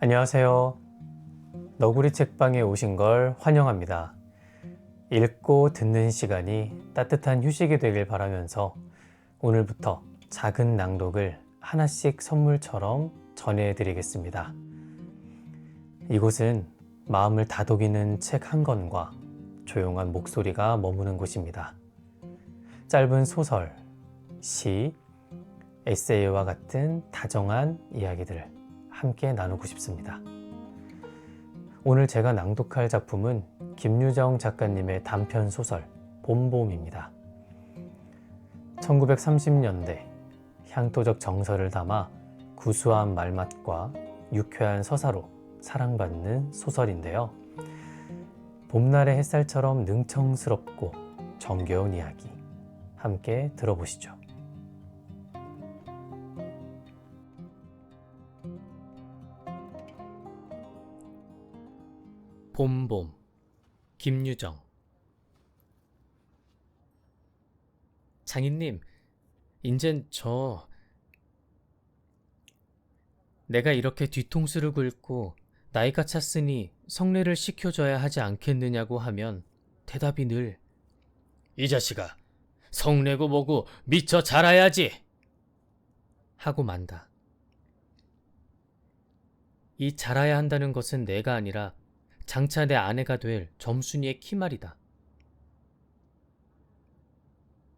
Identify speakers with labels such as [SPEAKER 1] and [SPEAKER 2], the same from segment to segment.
[SPEAKER 1] 안녕하세요. 너구리 책방에 오신 걸 환영합니다. 읽고 듣는 시간이 따뜻한 휴식이 되길 바라면서 오늘부터 작은 낭독을 하나씩 선물처럼 전해드리겠습니다. 이곳은 마음을 다독이는 책 한 권과 조용한 목소리가 머무는 곳입니다. 짧은 소설, 시, 에세이와 같은 다정한 이야기들을 함께 나누고 싶습니다. 오늘 제가 낭독할 작품은 김유정 작가님의 단편 소설 봄봄입니다. 1930년대 향토적 정서를 담아 구수한 말맛과 유쾌한 서사로 사랑받는 소설인데요. 봄날의 햇살처럼 능청스럽고 정겨운 이야기 함께 들어보시죠. 봄봄 김유정. 장인님, 인젠 내가 이렇게 뒤통수를 긁고 나이가 찼으니 성례를 시켜줘야 하지 않겠느냐고 하면 대답이 늘 이 자식아, 성례고 뭐고 미처 자라야지 하고 만다. 이 자라야 한다는 것은 내가 아니라 장차 내 아내가 될 점순이의 키말이다.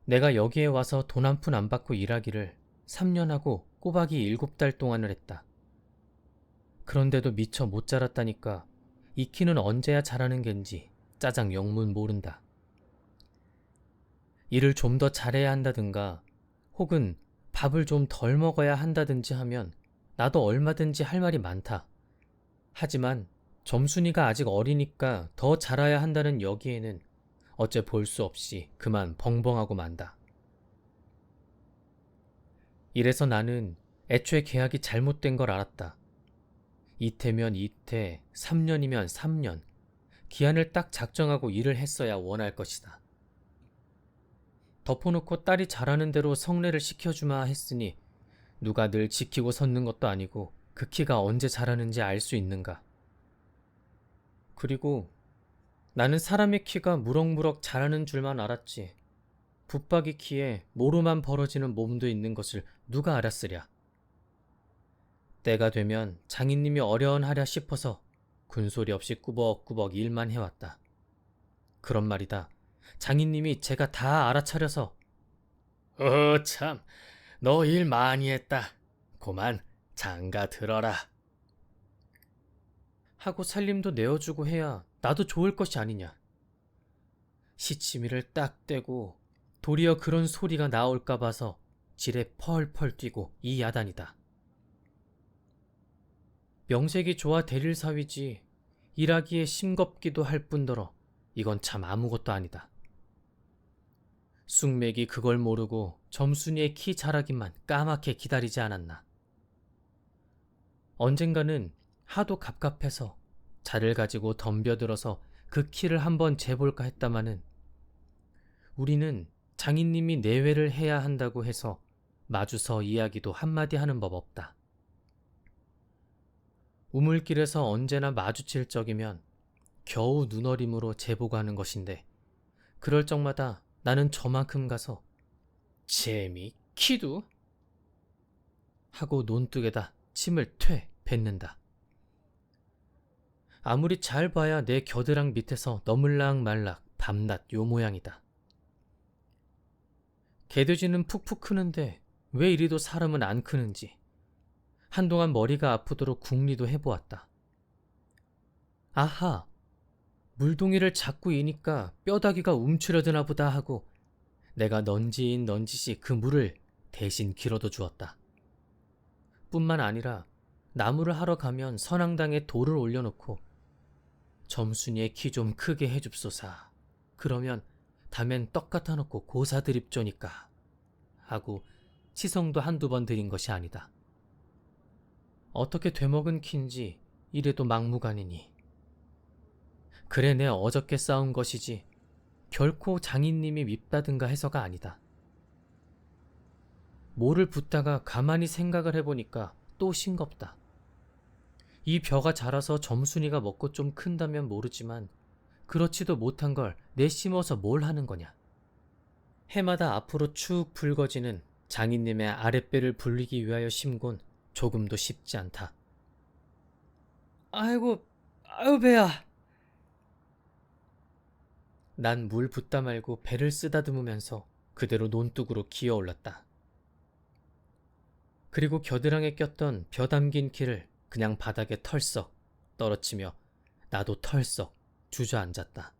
[SPEAKER 1] 내가 여기에 와서 돈 한 푼 안 받고 일하기를 3년하고 꼬박이 7달 동안을 했다. 그런데도 미처 못 자랐다니까 이 키는 언제야 자라는 겐지 짜장 영문 모른다. 일을 좀 더 잘해야 한다든가 혹은 밥을 좀 덜 먹어야 한다든지 하면 나도 얼마든지 할 말이 많다. 하지만 점순이가 아직 어리니까 더 자라야 한다는 여기에는 어째 볼 수 없이 그만 벙벙하고 만다. 이래서 나는 애초에 계약이 잘못된 걸 알았다. 이태면 이태, 3년이면 3년, 기한을 딱 작정하고 일을 했어야 원할 것이다. 덮어놓고 딸이 잘하는 대로 성례를 시켜주마 했으니 누가 늘 지키고 섰는 것도 아니고 그 키가 언제 자라는지 알 수 있는가. 그리고 나는 사람의 키가 무럭무럭 자라는 줄만 알았지. 붙박이 키에 모로만 벌어지는 몸도 있는 것을 누가 알았으랴. 때가 되면 장인님이 어련하랴 싶어서 군소리 없이 꾸벅꾸벅 일만 해왔다. 그런 말이다. 장인님이 제가 다 알아차려서 참, 너 일 많이 했다. 고만 장가 들어라 하고 살림도 내어주고 해야 나도 좋을 것이 아니냐. 시치미를 딱 떼고 도리어 그런 소리가 나올까 봐서 지레 펄펄 뛰고 이 야단이다. 명색이 좋아 대릴사위지 일하기에 싱겁기도 할 뿐더러 이건 참 아무것도 아니다. 쑥맥이 그걸 모르고 점순이의 키 자라기만 까맣게 기다리지 않았나. 언젠가는 하도 갑갑해서 자를 가지고 덤벼들어서 그 키를 한번 재볼까 했다마는 우리는 장인님이 내외를 해야 한다고 해서 마주서 이야기도 한마디 하는 법 없다. 우물길에서 언제나 마주칠 적이면 겨우 눈어림으로 재보고 하는 것인데 그럴 적마다 나는 저만큼 가서 재미 키도 하고 논뚝에다 침을 퇴 뱉는다. 아무리 잘 봐야 내 겨드랑 밑에서 너물락 말락 밤낮 요 모양이다. 개돼지는 푹푹 크는데 왜 이리도 사람은 안 크는지 한동안 머리가 아프도록 궁리도 해보았다. 아하, 물동이를 자꾸 이니까 뼈다귀가 움츠려드나 보다 하고 내가 넌짓이 그 물을 대신 길어도 주었다. 뿐만 아니라 나무를 하러 가면 선앙당에 돌을 올려놓고 점순이의 키 좀 크게 해줍소사. 그러면 다men 떡 갖다 놓고 고사 드립조니까 하고 치성도 한두 번 드린 것이 아니다. 어떻게 되먹은 키인지 이래도 막무가내니. 그래 내 어저께 싸운 것이지 결코 장인님이 밉다든가 해서가 아니다. 뭐를 붓다가 가만히 생각을 해보니까 또 싱겁다. 이 벼가 자라서 점순이가 먹고 좀 큰다면 모르지만 그렇지도 못한 걸 내심어서 뭘 하는 거냐. 해마다 앞으로 축 붉어지는 장인님의 아랫배를 불리기 위하여 심곤 조금도 쉽지 않다. 아이고, 아유 배야. 난 물 붓다 말고 배를 쓰다듬으면서 그대로 논둑으로 기어 올랐다. 그리고 겨드랑이에 꼈던 벼 담긴 키를 그냥 바닥에 털썩 떨어치며 나도 털썩 주저앉았다.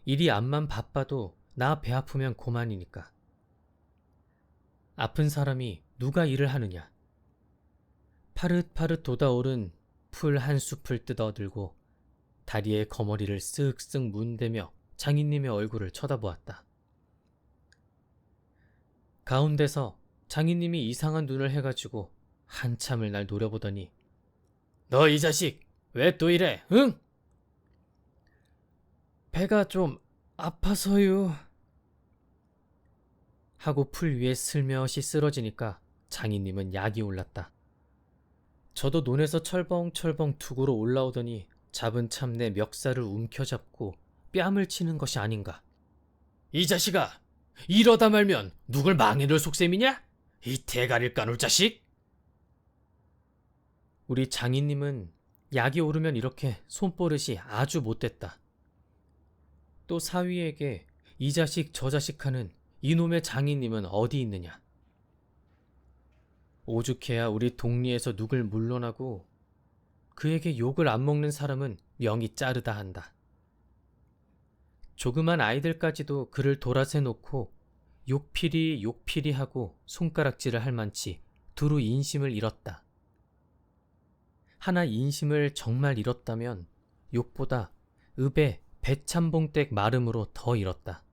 [SPEAKER 1] 일이 암만 바빠도 나 배 아프면 고만이니까. 아픈 사람이 누가 일을 하느냐. 파릇파릇 돋아오른 풀 한 숲을 뜯어들고 다리에 거머리를 쓱쓱 문대며 장인님의 얼굴을 쳐다보았다. 가운데서 장인님이 이상한 눈을 해가지고 한참을 날 노려보더니 너 이 자식 왜 또 이래 응? 배가 좀 아파서요 하고 풀 위에 슬며시 쓰러지니까 장인님은 약이 올랐다. 저도 논에서 철벙철벙 둑으로 올라오더니 잡은 참내 멱살을 움켜잡고 뺨을 치는 것이 아닌가. 이 자식아! 이러다 말면 누굴 망해놓을 속셈이냐? 이 대가리를 까놓을 자식! 우리 장인님은 약이 오르면 이렇게 손버릇이 아주 못됐다. 또 사위에게 이 자식 저 자식 하는 이놈의 장인님은 어디 있느냐. 오죽해야 우리 동리에서 누굴 물러나고 그에게 욕을 안 먹는 사람은 명이 짜르다 한다. 조그만 아이들까지도 그를 돌아세 놓고 욕피리 욕피리 하고 손가락질을 할 만치 두루 인심을 잃었다. 하나 인심을 정말 잃었다면 욕보다 읍의 배참봉댁 마름으로 더 잃었다.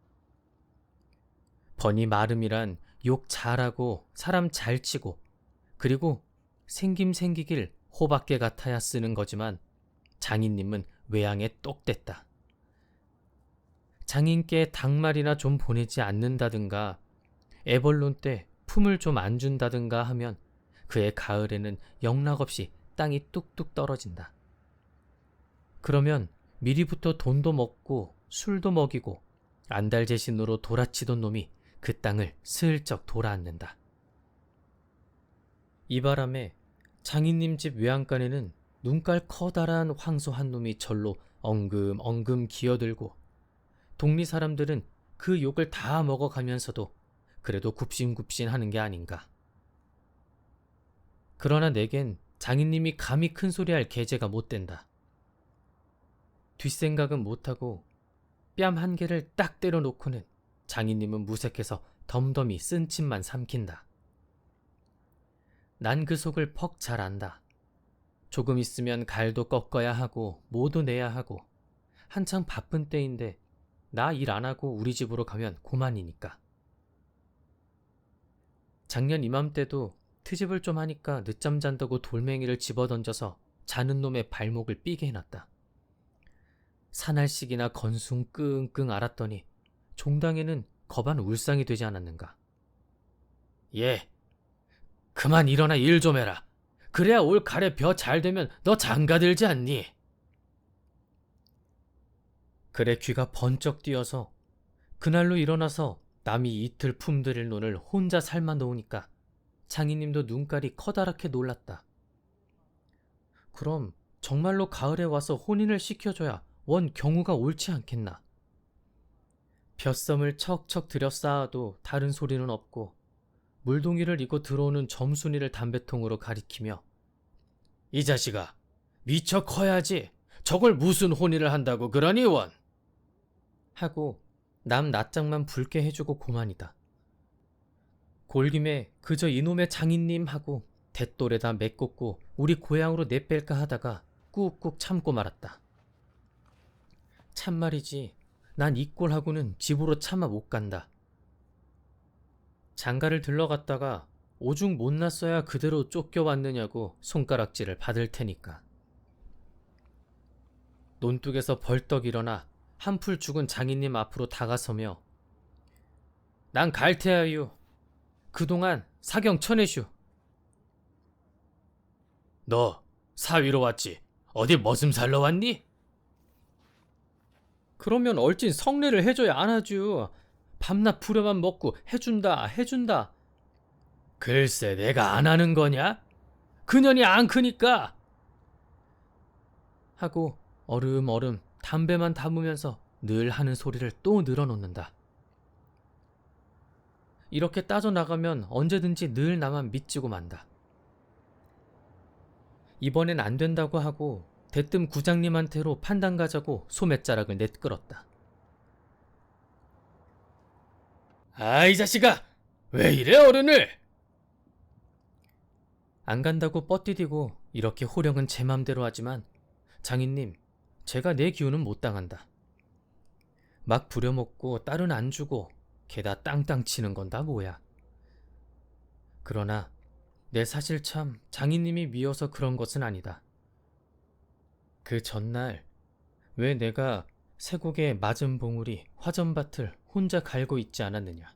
[SPEAKER 1] 버니 마름이란 욕 잘하고 사람 잘 치고 그리고 생김생기길 호박개 같아야 쓰는 거지만 장인님은 외양에 똑됐다. 장인께 닭말이나 좀 보내지 않는다든가 애벌론 때 품을 좀 안 준다든가 하면 그의 가을에는 영락없이 땅이 뚝뚝 떨어진다. 그러면 미리부터 돈도 먹고 술도 먹이고 안달재신으로 돌아치던 놈이 그 땅을 슬쩍 돌아앉는다. 이 바람에 장인님 집 외양간에는 눈깔 커다란 황소 한 놈이 절로 엉금엉금 기어들고 동리 사람들은 그 욕을 다 먹어가면서도 그래도 굽신굽신 하는 게 아닌가. 그러나 내겐 장인님이 감히 큰소리할 계제가 못 된다. 뒷생각은 못하고 뺨 한 개를 딱 때려놓고는 장인님은 무색해서 덤덤히 쓴 침만 삼킨다. 난 그 속을 퍽 잘 안다. 조금 있으면 갈도 꺾어야 하고 모도 내야 하고 한창 바쁜 때인데 나 일 안 하고 우리 집으로 가면 고만이니까. 작년 이맘때도 트집을 좀 하니까 늦잠 잔다고 돌멩이를 집어던져서 자는 놈의 발목을 삐게 해놨다. 사날씩이나 건숭 끙끙 앓았더니 종당에는 겁한 울상이 되지 않았는가. 예, 그만 일어나 일 좀 해라. 그래야 올 가래 벼 잘 되면 너 장가들지 않니? 그래 귀가 번쩍 뛰어서 그날로 일어나서 남이 이틀 품들일 논을 혼자 삶아 놓으니까 장인님도 눈깔이 커다랗게 놀랐다. 그럼 정말로 가을에 와서 혼인을 시켜줘야 원 경우가 옳지 않겠나. 벼썸을 척척 들여 쌓아도 다른 소리는 없고 물동이를 이고 들어오는 점순이를 담배통으로 가리키며 이 자식아 미처 커야지 저걸 무슨 혼인을 한다고 그러니 원 하고 남 낯장만 붉게 해주고 고만이다. 골김에 그저 이놈의 장인님 하고 대돌에다 메꽂고 우리 고향으로 내뺄까 하다가 꾹꾹 참고 말았다. 참말이지 난 이 꼴하고는 집으로 차마 못 간다. 장가를 들러갔다가 오죽 못났어야 그대로 쫓겨왔느냐고 손가락질을 받을 테니까. 논둑에서 벌떡 일어나 한풀 죽은 장인님 앞으로 다가서며 난 갈테야유. 그동안 사경 쳐내슈. 너 사위로 왔지? 어디 머슴 살러 왔니? 그러면 얼찐 성례를 해줘야 안 하죠. 밤낮 부려만 먹고 해준다. 글쎄 내가 안 하는 거냐? 그년이 안 크니까. 하고 얼음얼음 담배만 담으면서 늘 하는 소리를 또 늘어놓는다. 이렇게 따져나가면 언제든지 늘 나만 믿지고 만다. 이번엔 안 된다고 하고 대뜸 구장님한테로 판단 가자고 소매자락을 내끌었다. 이 자식아! 왜 이래 어른을! 안 간다고 뻗디디고 이렇게 호령은 제 맘대로 하지만 장인님, 제가 내 기운은 못 당한다. 막 부려먹고 딸은 안 주고 게다 땅땅 치는 건 다 뭐야. 그러나 내 사실 참 장인님이 미워서 그런 것은 아니다. 그 전날 왜 내가 쇠고개 맞은 봉우리 화전밭을 혼자 갈고 있지 않았느냐.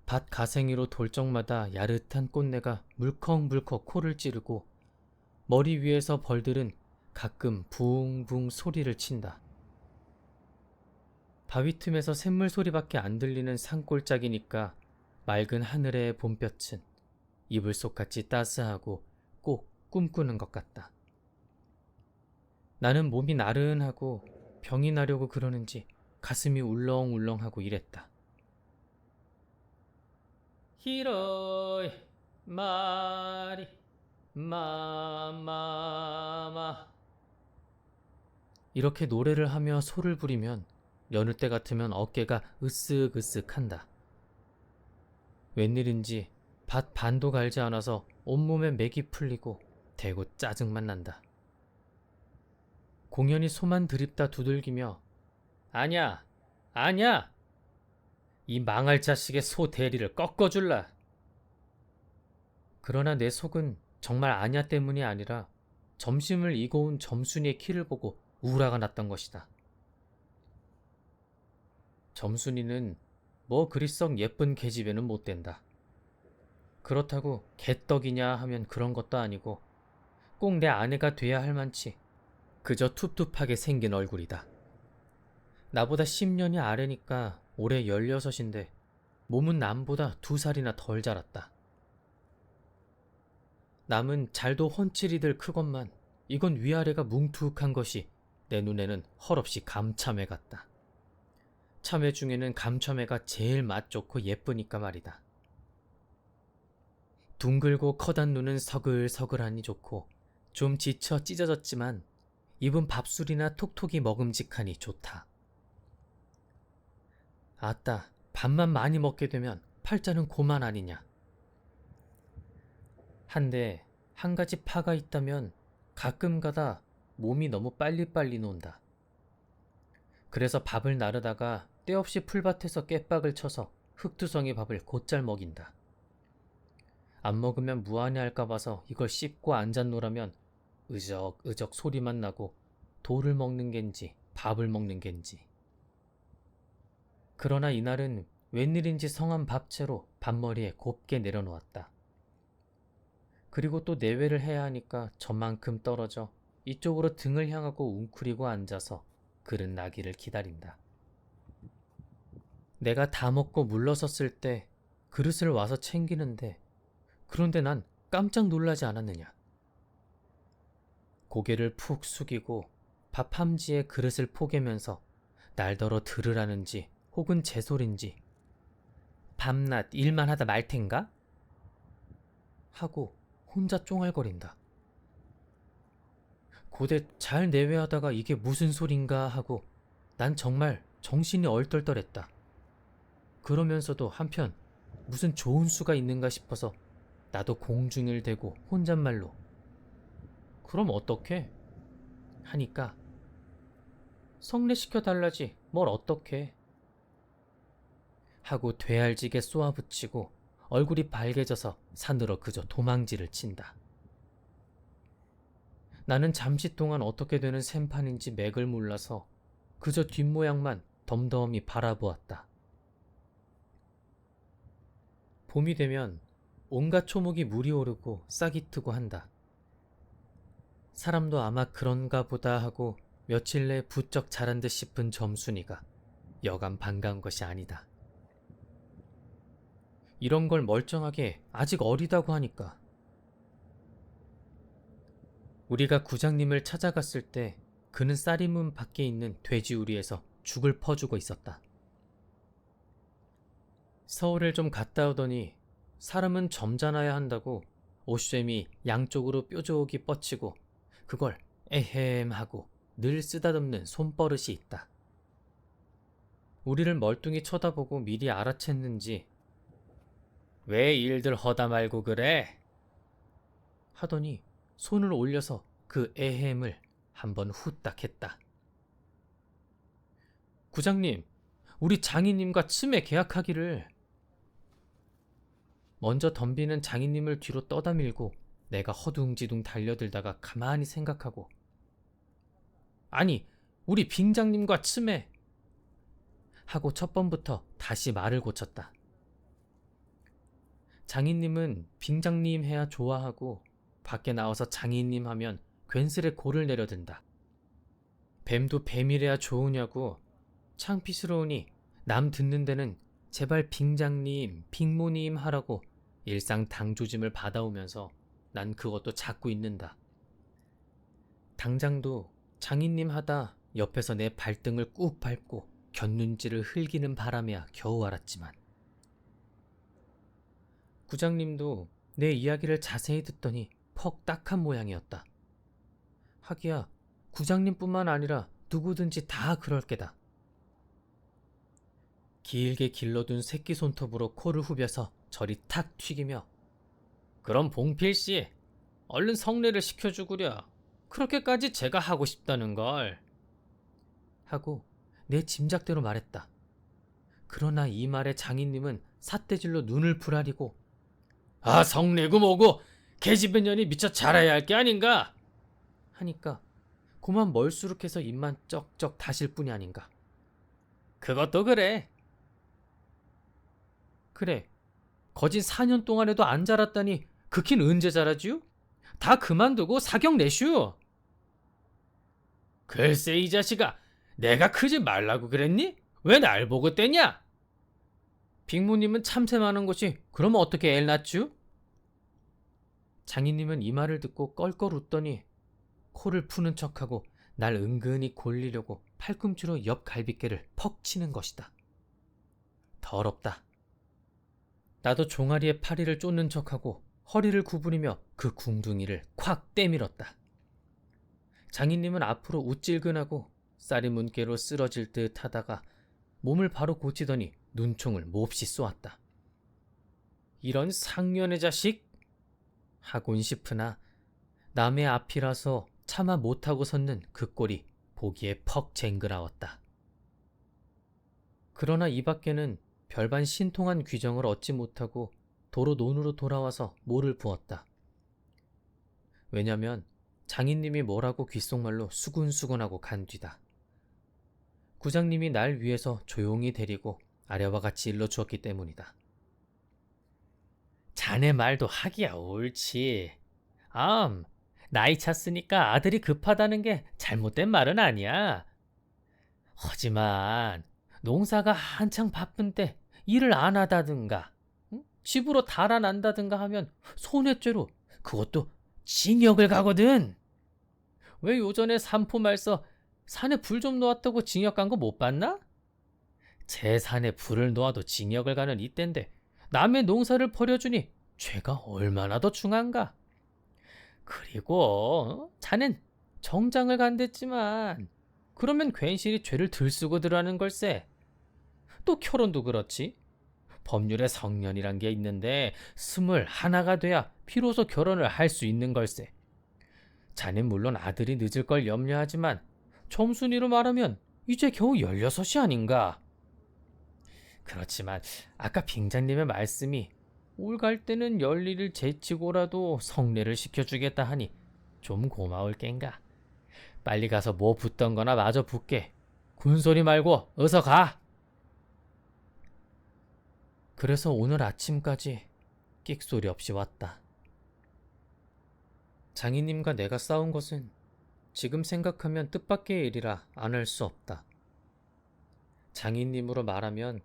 [SPEAKER 1] 밭 가생이로 돌 적마다 야릇한 꽃내가 물컥물컥 코를 찌르고 머리 위에서 벌들은 가끔 붕붕 소리를 친다. 바위 틈에서 샘물 소리밖에 안 들리는 산골짜기니까 맑은 하늘의 봄볕은 이불 속같이 따스하고 꼭 꿈꾸는 것 같다. 나는 몸이 나른하고 병이 나려고 그러는지 가슴이 울렁울렁하고 이랬다. 히로이 마리 마마마 이렇게 노래를 하며 소를 부리면 여느 때 같으면 어깨가 으쓱으쓱한다. 웬일인지 밭 반도 갈지 않아서 온몸에 맥이 풀리고 대고 짜증만 난다. 공연히 소만 드립다 두들기며 아냐 이 망할 자식의 소 대리를 꺾어줄라. 그러나 내 속은 정말 아냐 때문이 아니라 점심을 이고 온 점순이의 키를 보고 우라가 났던 것이다. 점순이는 뭐 그리 썩 예쁜 계집애는 못 된다. 그렇다고 개떡이냐 하면 그런 것도 아니고 꼭 내 아내가 돼야 할 만치 그저 툭툭하게 생긴 얼굴이다. 나보다 10년이 아래니까 올해 16인데 몸은 남보다 2살이나 덜 자랐다. 남은 잘도 훤칠이들 크건만 이건 위아래가 뭉툭한 것이 내 눈에는 헐없이 감참해 같다. 참외 중에는 감참외가 제일 맛 좋고 예쁘니까 말이다. 둥글고 커단 눈은 서글서글하니 좋고 좀 지쳐 찢어졌지만 입은 밥술이나 톡톡이 먹음직하니 좋다. 아따, 밥만 많이 먹게 되면 팔자는 고만 아니냐. 한데 한 가지 파가 있다면 가끔가다 몸이 너무 빨리빨리 논다. 그래서 밥을 나르다가 때없이 풀밭에서 깨박을 쳐서 흙두성이 밥을 곧잘 먹인다. 안 먹으면 무안해할까 봐서 이걸 씹고 앉았노라면 으적으적 소리만 나고 돌을 먹는 겐지 밥을 먹는 겐지. 그러나 이날은 웬일인지 성한 밥채로 밥머리에 곱게 내려놓았다. 그리고 또 내외를 해야 하니까 저만큼 떨어져 이쪽으로 등을 향하고 웅크리고 앉아서 그릇 나기를 기다린다. 내가 다 먹고 물러섰을 때 그릇을 와서 챙기는데 그런데 난 깜짝 놀라지 않았느냐. 고개를 푹 숙이고 밥 함지에 그릇을 포개면서 날더러 들으라는지 혹은 제 소린지 밤낮 일만 하다 말 텐가? 하고 혼자 쫑알거린다. 고대 잘 내외하다가 이게 무슨 소린가 하고 난 정말 정신이 얼떨떨했다. 그러면서도 한편 무슨 좋은 수가 있는가 싶어서 나도 공중을 대고 혼잣말로 그럼 어떡해? 하니까 성례시켜달라지 뭘 어떡해? 하고 되알지게 쏘아붙이고 얼굴이 발개져서 산으로 그저 도망질을 친다. 나는 잠시 동안 어떻게 되는 셈판인지 맥을 몰라서 그저 뒷모양만 덤덤히 바라보았다. 봄이 되면 온갖 초목이 물이 오르고 싹이 트고 한다. 사람도 아마 그런가 보다 하고 며칠 내 부쩍 자란 듯 싶은 점순이가 여간 반가운 것이 아니다. 이런 걸 멀쩡하게 아직 어리다고 하니까. 우리가 구장님을 찾아갔을 때 그는 쌀이문 밖에 있는 돼지우리에서 죽을 퍼주고 있었다. 서울을 좀 갔다 오더니 사람은 점잖아야 한다고 옷샘이 양쪽으로 뾰족이 뻗치고 그걸 에헴 하고 늘 쓰다듬는 손버릇이 있다. 우리를 멀뚱히 쳐다보고 미리 알아챘는지 왜 일들 허다 말고 그래? 하더니 손을 올려서 그 에헴을 한번 후딱 했다. 구장님, 우리 장인님과 츠메 계약하기를. 먼저 덤비는 장인님을 뒤로 떠다밀고 내가 허둥지둥 달려들다가 가만히 생각하고 아니, 우리 빙장님과 츠메 하고 첫 번부터 다시 말을 고쳤다. 장인님은 빙장님 해야 좋아하고 밖에 나와서 장인님 하면 괜스레 골을 내려든다. 뱀도 뱀이래야 좋으냐고 창피스러우니 남 듣는 데는 제발 빙장님, 빙모님 하라고 일상 당조짐을 받아오면서 난 그것도 찾고 있는다. 당장도 장인님 하다 옆에서 내 발등을 꾹 밟고 곁눈질을 흘기는 바람에야 겨우 알았지만 구장님도 내 이야기를 자세히 듣더니 퍽 딱한 모양이었다. 하기야 구장님뿐만 아니라 누구든지 다 그럴 게다. 길게 길러둔 새끼 손톱으로 코를 후벼서 저리 탁 튀기며 그럼 봉필씨 얼른 성례를 시켜주구려. 그렇게까지 제가 하고 싶다는걸 하고 내 짐작대로 말했다. 그러나 이 말에 장인님은 삿대질로 눈을 부라리고 아 성례고 뭐고 계집애 년이 미처 자라야 할 게 아닌가 하니까 고만 멀수룩해서 입만 쩍쩍 다실 뿐이 아닌가. 그것도 그래. 그래, 거진 4년 동안에도 안 자랐다니 그킨 언제 자라지요? 다 그만두고 사경 내슈. 글쎄 이 자식아, 내가 크지 말라고 그랬니? 왜 날 보고 떼냐? 빅모님은 참새 많은 것이 그러면 어떻게 애 낳쥬? 장인님은 이 말을 듣고 껄껄 웃더니 코를 푸는 척하고 날 은근히 골리려고 팔꿈치로 옆 갈비뼈를 퍽 치는 것이다. 더럽다. 나도 종아리에 파리를 쫓는 척하고 허리를 구부리며 그 궁둥이를 콱 때밀었다. 장인님은 앞으로 우찔근하고 쌀이 문개로 쓰러질 듯 하다가 몸을 바로 고치더니 눈총을 몹시 쏘았다. 이런 상년의 자식? 하곤 싶으나 남의 앞이라서 차마 못하고 섰는 그 꼴이 보기에 퍽 쟁그라웠다. 그러나 이 밖에는 별반 신통한 귀정을 얻지 못하고 도로 논으로 돌아와서 모를 부었다. 왜냐면 장인님이 뭐라고 귓속말로 수군수군하고 간 뒤다. 구장님이 날 위해서 조용히 데리고 아래와 같이 일러주었기 때문이다. 자네 말도 하기야 옳지. 나이 찼으니까 아들이 급하다는 게 잘못된 말은 아니야. 하지만 농사가 한창 바쁜 때 일을 안 하다든가 집으로 달아난다든가 하면 손해죄로 그것도 징역을 가거든. 왜 요전에 산포 말서 산에 불 좀 놓았다고 징역 간 거 못 봤나? 제 산에 불을 놓아도 징역을 가는 이때인데 남의 농사를 버려주니 죄가 얼마나 더 중한가. 그리고 자넨 정장을 간댔지만 그러면 괜시리 죄를 들쓰고 들어가는 걸세. 또 결혼도 그렇지. 법률에 성년이란 게 있는데 21가 돼야 비로소 결혼을 할 수 있는 걸세. 자넨 물론 아들이 늦을 걸 염려하지만 점순이로 말하면 이제 겨우 16이 아닌가. 그렇지만 아까 빙장님의 말씀이 올 갈 때는 열일을 제치고라도 성례를 시켜주겠다 하니 좀 고마울 겐가. 빨리 가서 뭐 붓던 거나 마저 붓게. 군소리 말고 어서 가. 그래서 오늘 아침까지 끽소리 없이 왔다. 장인님과 내가 싸운 것은 지금 생각하면 뜻밖의 일이라 안 할 수 없다. 장인님으로 말하면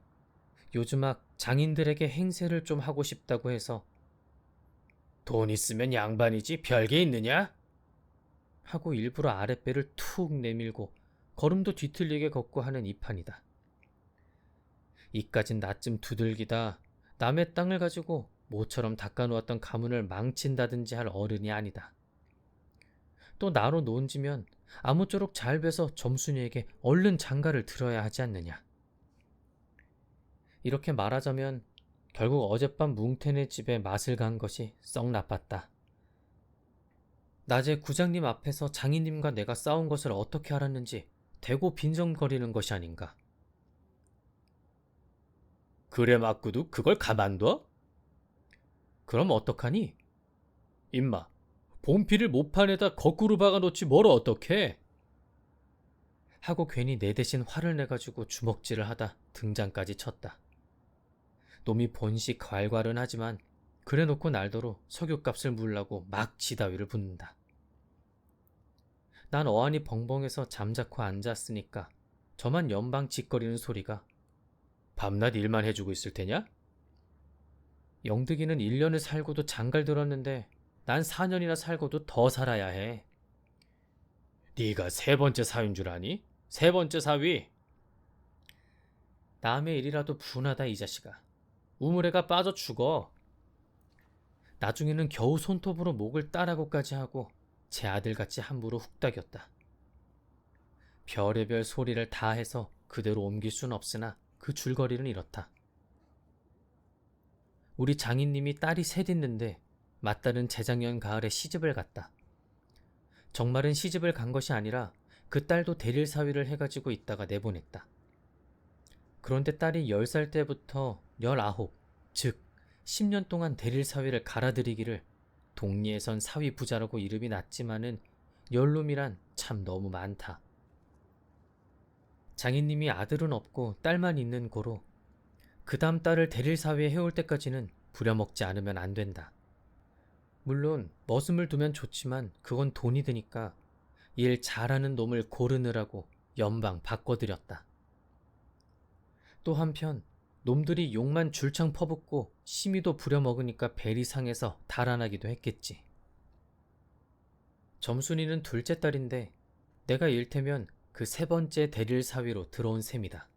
[SPEAKER 1] 요즘막 장인들에게 행세를 좀 하고 싶다고 해서 돈 있으면 양반이지 별게 있느냐? 하고 일부러 아랫배를 툭 내밀고 걸음도 뒤틀리게 걷고 하는 이 판이다. 이까진 나쯤 두들기다 남의 땅을 가지고 모처럼 닦아놓았던 가문을 망친다든지 할 어른이 아니다. 또 나로 논지면 아무쪼록 잘 배서 점순이에게 얼른 장가를 들어야 하지 않느냐. 이렇게 말하자면 결국 어젯밤 뭉태네 집에 맛을 간 것이 썩 나빴다. 낮에 구장님 앞에서 장인님과 내가 싸운 것을 어떻게 알았는지 대고 빈정거리는 것이 아닌가. 그래 맞고도 그걸 가만둬? 그럼 어떡하니? 임마, 본피를 모판에다 거꾸로 박아놓지 뭘 어떡해? 하고 괜히 내 대신 화를 내가지고 주먹질을 하다 등장까지 쳤다. 놈이 본식 괄괄은 하지만 그래놓고 날더러 석유값을 물라고 막 지다위를 붓는다. 난 어안이 벙벙해서 잠자코 앉았으니까 저만 연방 짓거리는 소리가 밤낮 일만 해주고 있을 테냐? 영득이는 1년을 살고도 장갈 들었는데 난 4년이나 살고도 더 살아야 해. 네가 세 번째 사위인 줄 아니? 세 번째 사위. 남의 일이라도 분하다 이 자식아. 우물애가 빠져 죽어. 나중에는 겨우 손톱으로 목을 따라고까지 하고 제 아들같이 함부로 훅닥였다. 별의별 소리를 다 해서 그대로 옮길 순 없으나 그 줄거리는 이렇다. 우리 장인님이 딸이 셋 있는데 맏딸은 재작년 가을에 시집을 갔다. 정말은 시집을 간 것이 아니라 그 딸도 대릴 사위를 해가지고 있다가 내보냈다. 그런데 딸이 10살 때부터 19, 즉 10년 동안 대릴 사위를 갈아들이기를 동리에선 사위 부자라고 이름이 났지만은 연놈이란 참 너무 많다. 장인님이 아들은 없고 딸만 있는 고로 그 다음 딸을 대릴 사위에 해올 때까지는 부려먹지 않으면 안 된다. 물론 머슴을 두면 좋지만 그건 돈이 드니까 일 잘하는 놈을 고르느라고 연방 바꿔드렸다. 또 한편 놈들이 욕만 줄창 퍼붓고 심의도 부려먹으니까 벨이 상해서 달아나기도 했겠지. 점순이는 둘째 딸인데 내가 일테면 그 세 번째 대릴 사위로 들어온 셈이다.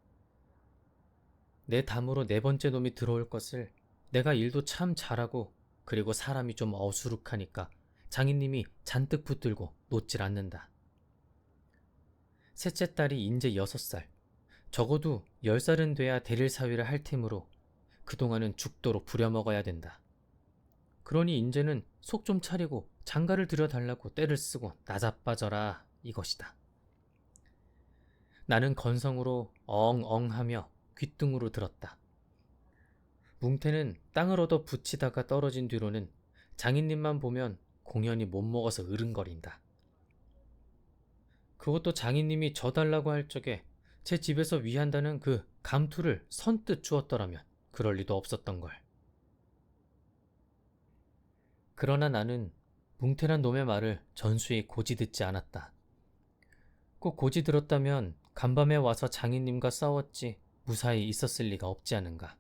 [SPEAKER 1] 내 담으로 네 번째 놈이 들어올 것을 내가 일도 참 잘하고 그리고 사람이 좀 어수룩하니까 장인님이 잔뜩 붙들고 놓질 않는다. 셋째 딸이 인제 6살, 적어도 10살은 돼야 대릴 사위를 할 테므로 그동안은 죽도록 부려먹어야 된다. 그러니 인제는 속 좀 차리고 장가를 들여달라고 떼를 쓰고 나자빠져라 이것이다. 나는 건성으로 엉엉하며 귓등으로 들었다. 뭉태는 땅을 얻어 붙이다가 떨어진 뒤로는 장인님만 보면 공연히 못 먹어서 으른거린다. 그것도 장인님이 져달라고 할 적에 제 집에서 위한다는 그 감투를 선뜻 주었더라면 그럴 리도 없었던걸. 그러나 나는 뭉태란 놈의 말을 전수히 고지 듣지 않았다. 꼭 고지 들었다면 간밤에 와서 장인님과 싸웠지 무사히 있었을 리가 없지 않은가.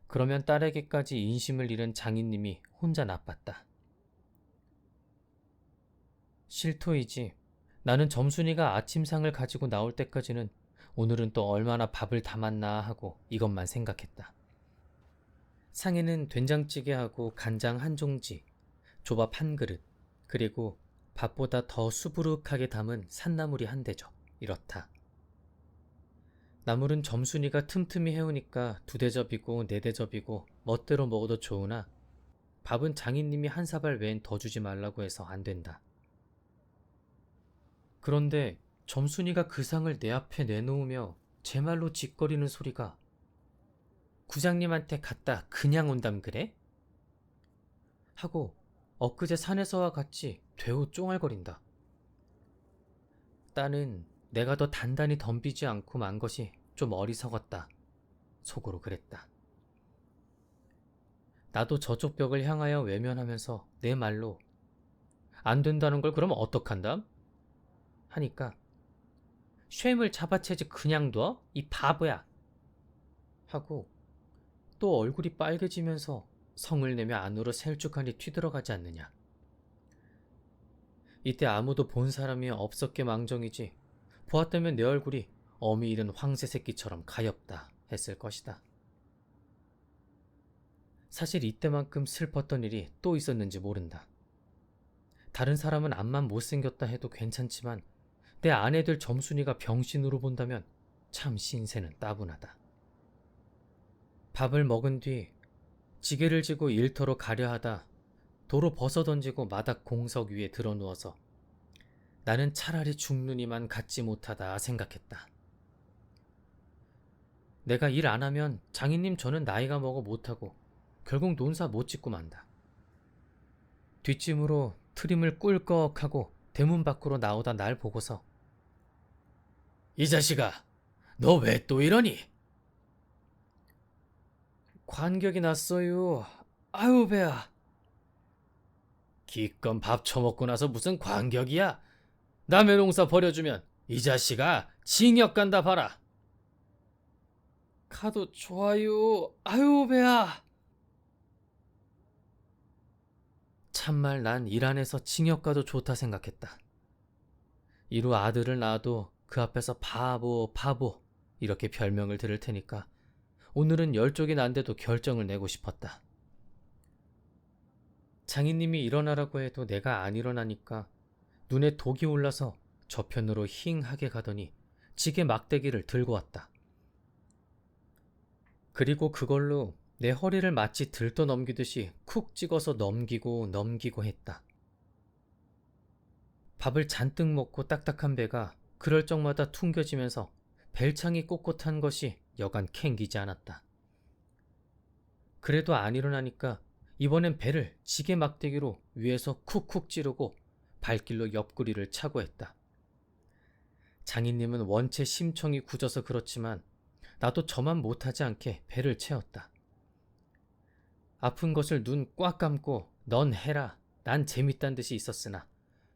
[SPEAKER 1] 그러면 딸에게까지 인심을 잃은 장인님이 혼자 나빴다. 실토이지. 나는 점순이가 아침상을 가지고 나올 때까지는 오늘은 또 얼마나 밥을 담았나 하고 이것만 생각했다. 상에는 된장찌개하고 간장 한 종지, 조밥 한 그릇, 그리고 밥보다 더 수부룩하게 담은 산나물이 한 대접, 이렇다. 나물은 점순이가 틈틈이 해오니까 2대접이고 4대접이고 멋대로 먹어도 좋으나 밥은 장인님이 한 사발 외엔 더 주지 말라고 해서 안 된다. 그런데 점순이가 그 상을 내 앞에 내놓으며 제 말로 짓거리는 소리가 구장님한테 갔다 그냥 온담 그래? 하고 엊그제 산에서와 같이 되우 쫑알거린다. 딸은 내가 더 단단히 덤비지 않고 만 것이 좀 어리석었다. 속으로 그랬다. 나도 저쪽 벽을 향하여 외면하면서 내 말로 안 된다는 걸 그러면 어떡한담? 하니까 쉔을 잡아채지 그냥 둬? 이 바보야! 하고 또 얼굴이 빨개지면서 성을 내며 안으로 셀쭉하니 튀들어가지 않느냐. 이때 아무도 본 사람이 없었게 망정이지 보았다면 내 얼굴이 어미 잃은 황새 새끼처럼 가엾다 했을 것이다. 사실 이때만큼 슬펐던 일이 또 있었는지 모른다. 다른 사람은 암만 못생겼다 해도 괜찮지만 내 아내들 점순이가 병신으로 본다면 참 신세는 따분하다. 밥을 먹은 뒤 지게를 지고 일터로 가려 하다 도로 벗어던지고 마닥 공석 위에 드러누워서 나는 차라리 죽느니만 갖지 못하다 생각했다. 내가 일 안 하면 장인님 저는 나이가 먹어 못하고 결국 논사 못 짓고 만다. 뒷짐으로 트림을 꿀꺽하고 대문 밖으로 나오다 날 보고서 이 자식아, 너 왜 또 이러니? 관격이 났어요. 아유 배야. 기껏 밥 처먹고 나서 무슨 관격이야? 남의 농사 버려주면 이 자식아 징역 간다 봐라. 가도 좋아요. 아유 배야. 참말 난 일 안 해서 징역 가도 좋다 생각했다. 이루 아들을 낳아도 그 앞에서 바보 바보 이렇게 별명을 들을 테니까 오늘은 열쪽이 난데도 결정을 내고 싶었다. 장인님이 일어나라고 해도 내가 안 일어나니까 눈에 독이 올라서 저편으로 힝하게 가더니 지게 막대기를 들고 왔다. 그리고 그걸로 내 허리를 마치 들떠 넘기듯이 쿡 찍어서 넘기고 넘기고 했다. 밥을 잔뜩 먹고 딱딱한 배가 그럴 적마다 퉁겨지면서 벨창이 꼿꼿한 것이 여간 캥기지 않았다. 그래도 안 일어나니까 이번엔 배를 지게 막대기로 위에서 쿡쿡 찌르고 발길로 옆구리를 차고 했다. 장인님은 원체 심청이 굳어서 그렇지만 나도 저만 못하지 않게 배를 채웠다. 아픈 것을 눈 꽉 감고 넌 해라, 난 재밌단 듯이 있었으나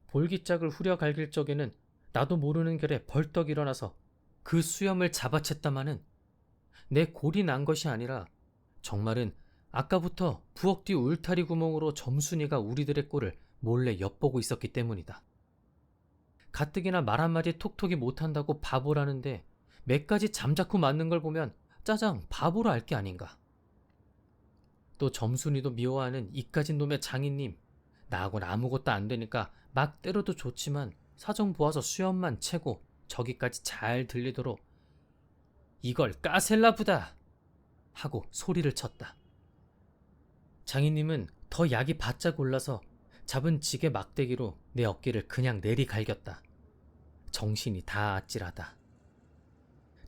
[SPEAKER 1] 볼기짝을 후려 갈길 적에는 나도 모르는 결에 벌떡 일어나서 그 수염을 잡아챘다마는 내 골이 난 것이 아니라 정말은 아까부터 부엌 뒤 울타리 구멍으로 점순이가 우리들의 꼴을 몰래 엿보고 있었기 때문이다. 가뜩이나 말 한마디 톡톡이 못한다고 바보라는데 몇 가지 잠자코 맞는 걸 보면 짜장 바보로 알 게 아닌가. 또 점순이도 미워하는 이까진 놈의 장인님, 나하고는 아무것도 안 되니까 막 때려도 좋지만 사정 보아서 수염만 채고 저기까지 잘 들리도록 이걸 까셀라부다 하고 소리를 쳤다. 장인님은 더 약이 바짝 올라서 잡은 지게 막대기로 내 어깨를 그냥 내리갈겼다. 정신이 다 아찔하다.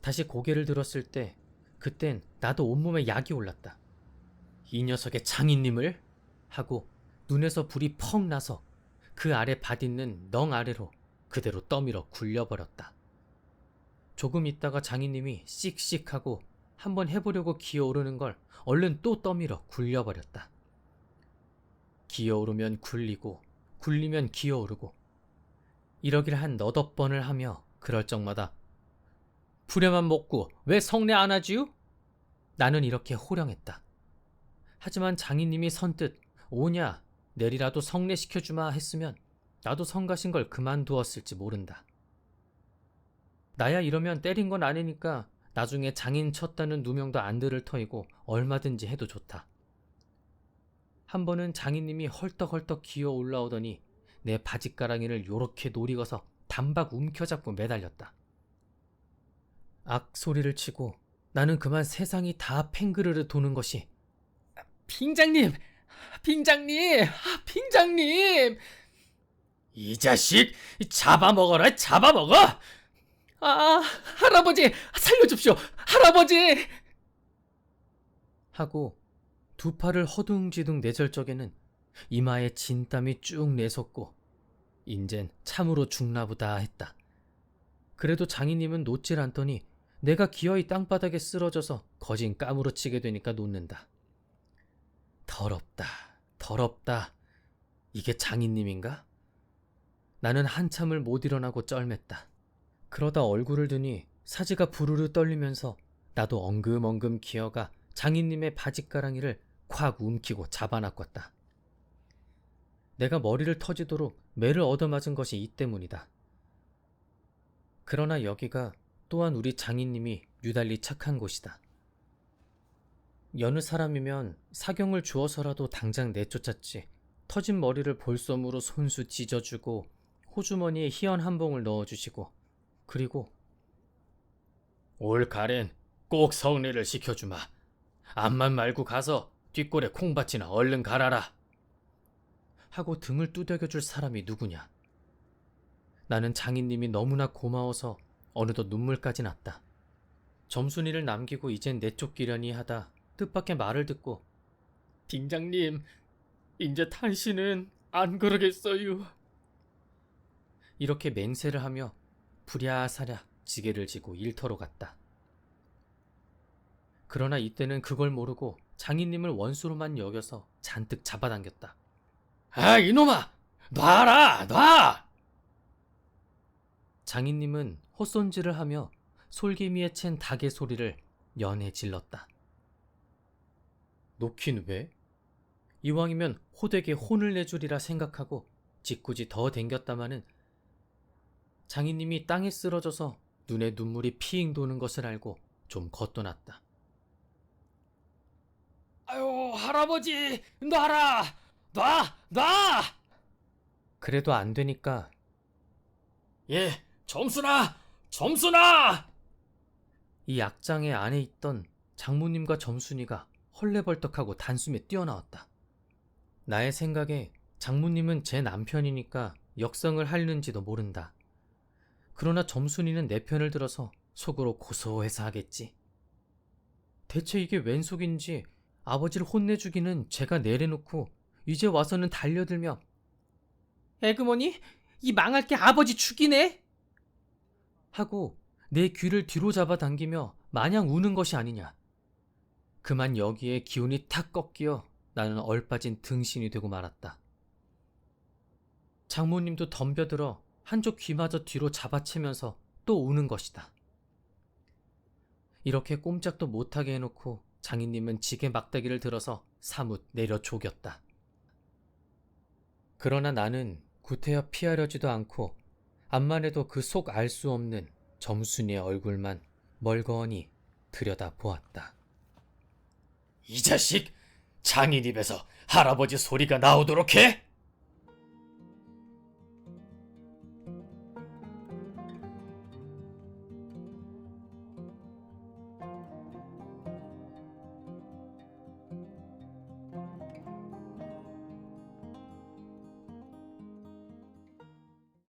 [SPEAKER 1] 다시 고개를 들었을 때 그땐 나도 온몸에 약이 올랐다. 이 녀석의 장인님을? 하고 눈에서 불이 펑 나서 그 아래 밭있는 넝 아래로 그대로 떠밀어 굴려버렸다. 조금 있다가 장인님이 씩씩하고 한번 해보려고 기어오르는 걸 얼른 또 떠밀어 굴려버렸다. 기어오르면 굴리고 굴리면 기어오르고 이러기를 한 너댓 번을 하며 그럴 적마다 부려만 먹고 왜 성례 안 하지요? 나는 이렇게 호령했다. 하지만 장인님이 선뜻 오냐 내리라도 성례시켜주마 했으면 나도 성가신 걸 그만두었을지 모른다. 나야 이러면 때린 건 아니니까 나중에 장인 쳤다는 누명도 안 들을 터이고 얼마든지 해도 좋다. 한 번은 장인님이 헐떡헐떡 기어 올라오더니 내 바짓가랑이를 요렇게 노리고서 단박 움켜잡고 매달렸다. 악 소리를 치고 나는 그만 세상이 다 팽그르르 도는 것이 빙장님! 빙장님! 빙장님! 이 자식! 잡아먹어라! 잡아먹어! 아, 할아버지! 살려줍시오! 할아버지! 하고 두 팔을 허둥지둥 내절 적에는 이마에 진땀이 쭉 내솟고 인젠 참으로 죽나보다 했다. 그래도 장인님은 놓질 않더니 내가 기어이 땅바닥에 쓰러져서 거진 까무러치게 되니까 놓는다. 더럽다, 더럽다. 이게 장인님인가? 나는 한참을 못 일어나고 쩔맸다. 그러다 얼굴을 드니 사지가 부르르 떨리면서 나도 엉금엉금 기어가 장인님의 바짓가랑이를 콱 움키고 잡아놔꿨다. 내가 머리를 터지도록 매를 얻어맞은 것이 이 때문이다. 그러나 여기가 또한 우리 장인님이 유달리 착한 곳이다. 여느 사람이면 사경을 주어서라도 당장 내쫓았지. 터진 머리를 볼솜으로 손수 찢어주고 호주머니에 희연 한 봉을 넣어주시고, 그리고 올 가렌 꼭 성례를 시켜주마. 암만 말고 가서 뒷골에 콩밭이나 얼른 갈아라 하고 등을 두들겨줄 사람이 누구냐. 나는 장인님이 너무나 고마워서 어느덧 눈물까지 났다. 점순이를 남기고 이젠 내쫓기려니 하다 뜻밖의 말을 듣고, 딩장님, 이제 탄신은 안 그러겠어요. 이렇게 맹세를 하며 부랴사랴 지게를 지고 일터로 갔다. 그러나 이때는 그걸 모르고 장인님을 원수로만 여겨서 잔뜩 잡아당겼다. 아, 이놈아! 놔라! 놔! 장인님은 헛손질을 하며 솔기미에 챈 닭의 소리를 연해 질렀다. 놓긴 왜? 이왕이면 호되게 혼을 내주리라 생각하고 짓궂이 더 댕겼다마는 장인님이 땅에 쓰러져서 눈에 눈물이 피잉 도는 것을 알고 좀 걷어놨다. 아유, 할아버지, 놔라! 놔! 그래도 안 되니까, 예, 점순아! 이 약장의 안에 있던 장모님과 점순이가 헐레벌떡하고 단숨에 뛰어나왔다. 나의 생각에 장모님은 제 남편이니까 역성을 하려는지도 모른다. 그러나 점순이는 내 편을 들어서 속으로 고소해서 하겠지. 대체 이게 웬 속인지 아버지를 혼내주기는 제가 내려놓고 이제 와서는 달려들며, 에그머니, 이 망할 게 아버지 죽이네? 하고 내 귀를 뒤로 잡아당기며 마냥 우는 것이 아니냐. 그만 여기에 기운이 탁 꺾여 나는 얼빠진 등신이 되고 말았다. 장모님도 덤벼들어 한쪽 귀마저 뒤로 잡아채면서 또 우는 것이다. 이렇게 꼼짝도 못하게 해놓고 장인님은 지게 막대기를 들어서 사뭇 내려 조겼다. 그러나 나는 구태여 피하려지도 않고 암만 해도 그 속 알 수 없는 점순이의 얼굴만 멀거니 들여다보았다. 이 자식! 장인 입에서 할아버지 소리가 나오도록 해?